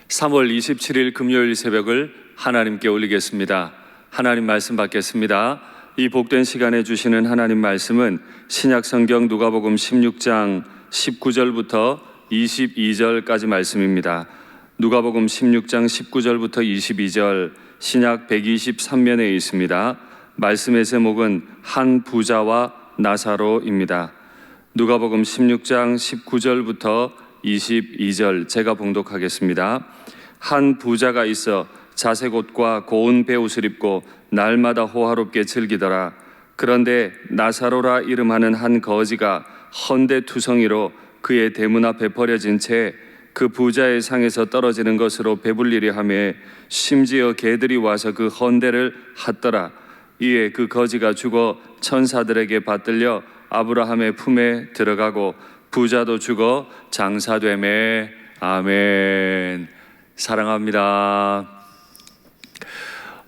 3월 27일 금요일 새벽을 하나님께 올리겠습니다. 하나님 말씀 받겠습니다. 이 복된 시간에 주시는 하나님 말씀은 신약성경 누가복음 16장 19절부터 22절까지 말씀입니다. 누가복음 16장 19절부터 22절, 신약 123면에 있습니다. 말씀의 제목은 한 부자와 나사로입니다. 누가복음 16장 19절부터 22절 제가 봉독하겠습니다. 한 부자가 있어 자색 옷과 고운 베옷을 입고 날마다 호화롭게 즐기더라. 그런데 나사로라 이름하는 한 거지가 헌데투성이로 그의 대문 앞에 버려진 채 그 부자의 상에서 떨어지는 것으로 배불리려 하며 심지어 개들이 와서 그 헌데를 핥더라. 이에 그 거지가 죽어 천사들에게 받들려 아브라함의 품에 들어가고 부자도 죽어 장사되매. 아멘. 사랑합니다.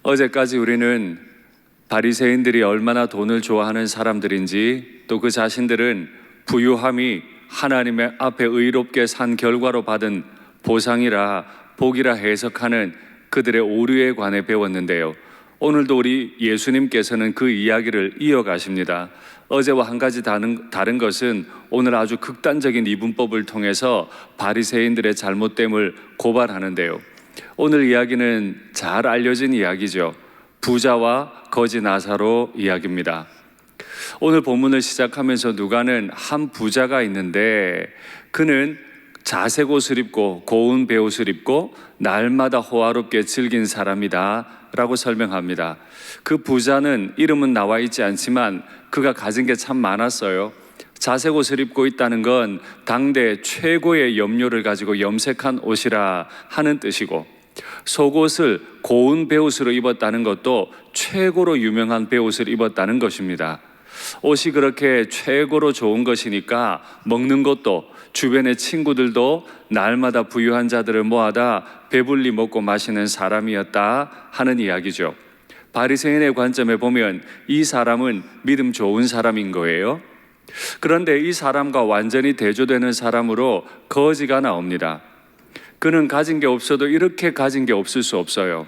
어제까지 우리는 바리새인들이 얼마나 돈을 좋아하는 사람들인지, 또 그 자신들은 부유함이 하나님의 앞에 의롭게 산 결과로 받은 보상이라 복이라 해석하는 그들의 오류에 관해 배웠는데요. 오늘도 우리 예수님께서는 그 이야기를 이어가십니다. 어제와 한 가지 다른 것은 오늘 아주 극단적인 이분법을 통해서 바리새인들의 잘못됨을 고발하는데요. 오늘 이야기는 잘 알려진 이야기죠. 부자와 거지 나사로 이야기입니다. 오늘 본문을 시작하면서 누가는 한 부자가 있는데 그는 자색 옷을 입고 고운 베옷을 입고 날마다 호화롭게 즐긴 사람이다 라고 설명합니다. 그 부자는 이름은 나와 있지 않지만 그가 가진 게 참 많았어요. 자색 옷을 입고 있다는 건 당대 최고의 염료를 가지고 염색한 옷이라 하는 뜻이고, 속옷을 고운 베옷으로 입었다는 것도 최고로 유명한 베옷을 입었다는 것입니다. 옷이 그렇게 최고로 좋은 것이니까 먹는 것도, 주변의 친구들도 날마다 부유한 자들을 모아다 배불리 먹고 마시는 사람이었다 하는 이야기죠. 바리새인의 관점에 보면 이 사람은 믿음 좋은 사람인 거예요. 그런데 이 사람과 완전히 대조되는 사람으로 거지가 나옵니다. 그는 가진 게 없어도 이렇게 가진 게 없을 수 없어요.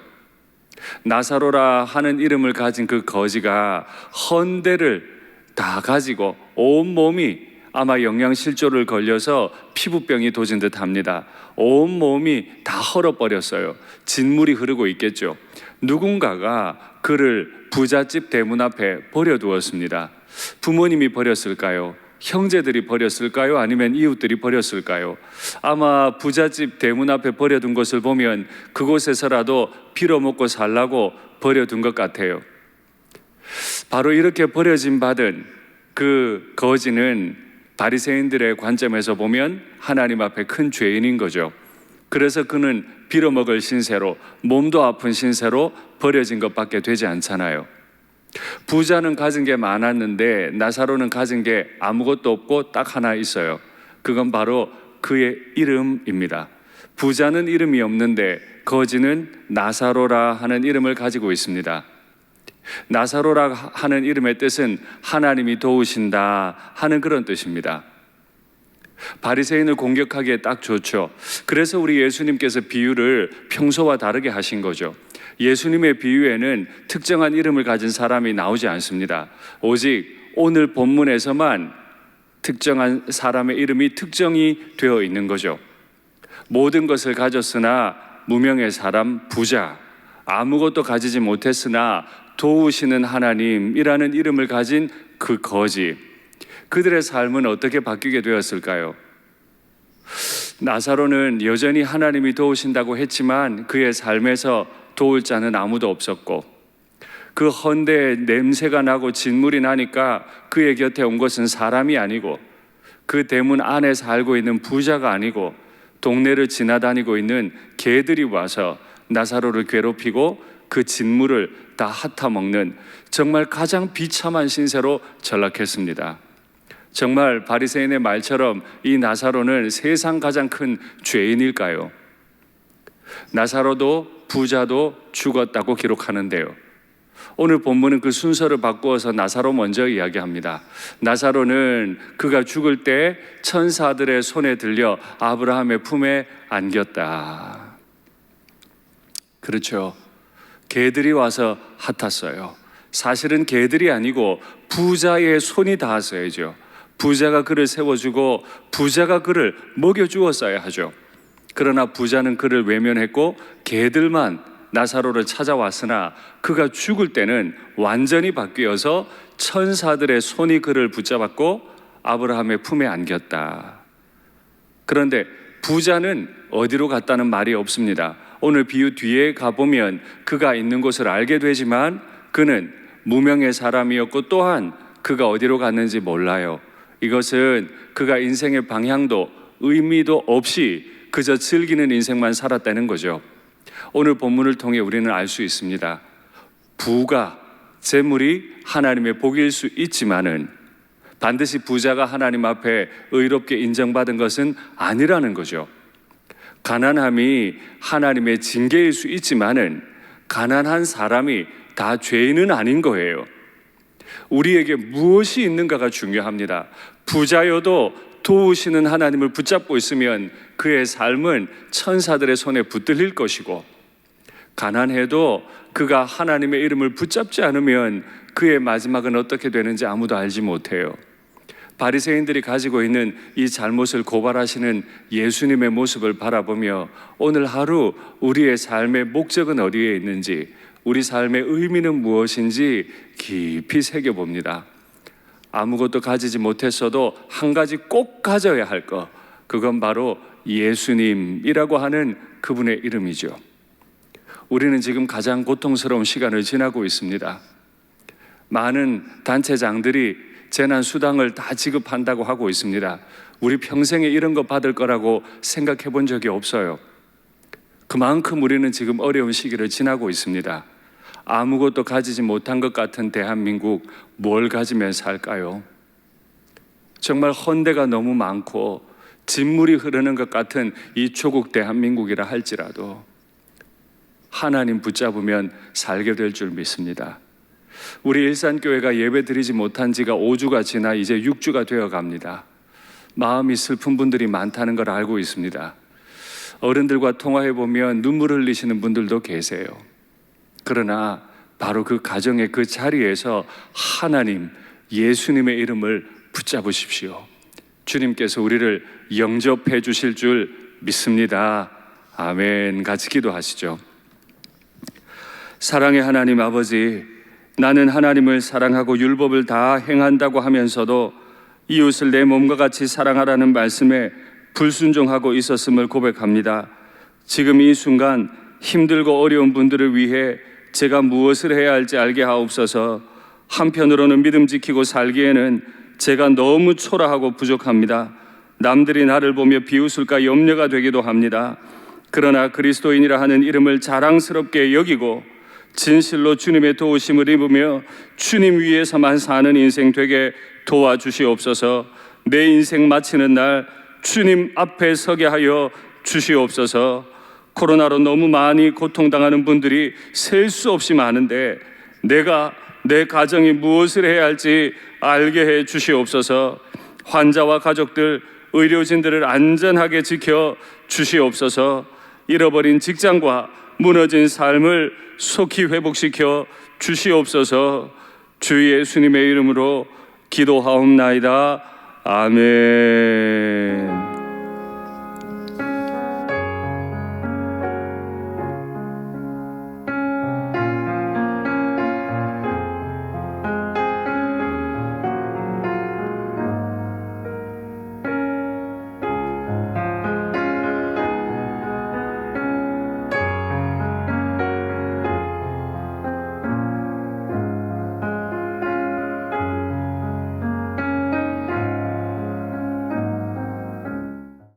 나사로라 하는 이름을 가진 그 거지가 헌데를 다 가지고 온 몸이 아마 영양실조를 걸려서 피부병이 도진 듯 합니다. 온 몸이 다 헐어버렸어요. 진물이 흐르고 있겠죠. 누군가가 그를 부잣집 대문 앞에 버려두었습니다. 부모님이 버렸을까요? 형제들이 버렸을까요? 아니면 이웃들이 버렸을까요? 아마 부잣집 대문 앞에 버려둔 것을 보면 그곳에서라도 빌어먹고 살라고 버려둔 것 같아요. 바로 이렇게 버려진 받은 그 거지는 바리새인들의 관점에서 보면 하나님 앞에 큰 죄인인 거죠. 그래서 그는 빌어먹을 신세로, 몸도 아픈 신세로 버려진 것밖에 되지 않잖아요. 부자는 가진 게 많았는데 나사로는 가진 게 아무것도 없고 딱 하나 있어요. 그건 바로 그의 이름입니다. 부자는 이름이 없는데 거지는 나사로라 하는 이름을 가지고 있습니다. 나사로라 하는 이름의 뜻은 하나님이 도우신다 하는 그런 뜻입니다. 바리새인을 공격하기에 딱 좋죠. 그래서 우리 예수님께서 비유를 평소와 다르게 하신 거죠. 예수님의 비유에는 특정한 이름을 가진 사람이 나오지 않습니다. 오직 오늘 본문에서만 특정한 사람의 이름이 특정이 되어 있는 거죠. 모든 것을 가졌으나 무명의 사람 부자, 아무것도 가지지 못했으나 도우시는 하나님이라는 이름을 가진 그 거지, 그들의 삶은 어떻게 바뀌게 되었을까요? 나사로는 여전히 하나님이 도우신다고 했지만 그의 삶에서 도울 자는 아무도 없었고, 그 헌데에 냄새가 나고 진물이 나니까 그의 곁에 온 것은 사람이 아니고 그 대문 안에 살고 있는 부자가 아니고 동네를 지나다니고 있는 개들이 와서 나사로를 괴롭히고 그 진물을 다 핥아먹는 정말 가장 비참한 신세로 전락했습니다. 정말 바리새인의 말처럼 이 나사로는 세상 가장 큰 죄인일까요? 나사로도 부자도 죽었다고 기록하는데요. 오늘 본문은 그 순서를 바꾸어서 나사로 먼저 이야기합니다. 나사로는 그가 죽을 때 천사들의 손에 들려 아브라함의 품에 안겼다. 그렇죠. 개들이 와서 핫았어요. 사실은 개들이 아니고 부자의 손이 닿았어야죠. 부자가 그를 세워주고 부자가 그를 먹여주었어야 하죠. 그러나 부자는 그를 외면했고 개들만 나사로를 찾아왔으나 그가 죽을 때는 완전히 바뀌어서 천사들의 손이 그를 붙잡았고 아브라함의 품에 안겼다. 그런데 부자는 어디로 갔다는 말이 없습니다. 오늘 비유 뒤에 가보면 그가 있는 곳을 알게 되지만 그는 무명의 사람이었고 또한 그가 어디로 갔는지 몰라요. 이것은 그가 인생의 방향도 의미도 없이 그저 즐기는 인생만 살았다는 거죠. 오늘 본문을 통해 우리는 알 수 있습니다. 부가, 재물이 하나님의 복일 수 있지만은 반드시 부자가 하나님 앞에 의롭게 인정받은 것은 아니라는 거죠. 가난함이 하나님의 징계일 수 있지만은 가난한 사람이 다 죄인은 아닌 거예요. 우리에게 무엇이 있는가가 중요합니다. 부자여도 도우시는 하나님을 붙잡고 있으면 그의 삶은 천사들의 손에 붙들릴 것이고, 가난해도 그가 하나님의 이름을 붙잡지 않으면 그의 마지막은 어떻게 되는지 아무도 알지 못해요. 바리새인들이 가지고 있는 이 잘못을 고발하시는 예수님의 모습을 바라보며 오늘 하루 우리의 삶의 목적은 어디에 있는지, 우리 삶의 의미는 무엇인지 깊이 새겨봅니다. 아무것도 가지지 못했어도 한 가지 꼭 가져야 할 것, 그건 바로 예수님이라고 하는 그분의 이름이죠. 우리는 지금 가장 고통스러운 시간을 지나고 있습니다. 많은 단체장들이 재난 수당을 다 지급한다고 하고 있습니다. 우리 평생에 이런 거 받을 거라고 생각해 본 적이 없어요. 그만큼 우리는 지금 어려운 시기를 지나고 있습니다. 아무것도 가지지 못한 것 같은 대한민국, 뭘 가지면 살까요? 정말 헌대가 너무 많고 진물이 흐르는 것 같은 이 조국 대한민국이라 할지라도 하나님 붙잡으면 살게 될 줄 믿습니다. 우리 일산교회가 예배 드리지 못한 지가 5주가 지나 이제 6주가 되어 갑니다. 마음이 슬픈 분들이 많다는 걸 알고 있습니다. 어른들과 통화해 보면 눈물 흘리시는 분들도 계세요. 그러나 바로 그 가정의 그 자리에서 하나님, 예수님의 이름을 붙잡으십시오. 주님께서 우리를 영접해 주실 줄 믿습니다. 아멘. 같이 기도하시죠. 사랑의 하나님 아버지, 나는 하나님을 사랑하고 율법을 다 행한다고 하면서도 이웃을 내 몸과 같이 사랑하라는 말씀에 불순종하고 있었음을 고백합니다. 지금 이 순간 힘들고 어려운 분들을 위해 제가 무엇을 해야 할지 알게 하옵소서. 한편으로는 믿음 지키고 살기에는 제가 너무 초라하고 부족합니다. 남들이 나를 보며 비웃을까 염려가 되기도 합니다. 그러나 그리스도인이라 하는 이름을 자랑스럽게 여기고 진실로 주님의 도우심을 입으며 주님 위에서만 사는 인생 되게 도와주시옵소서. 내 인생 마치는 날 주님 앞에 서게 하여 주시옵소서. 코로나로 너무 많이 고통당하는 분들이 셀 수 없이 많은데 내가 내 가정이 무엇을 해야 할지 알게 해 주시옵소서. 환자와 가족들, 의료진들을 안전하게 지켜 주시옵소서. 잃어버린 직장과 무너진 삶을 속히 회복시켜 주시옵소서. 주 예수님의 이름으로 기도하옵나이다. 아멘.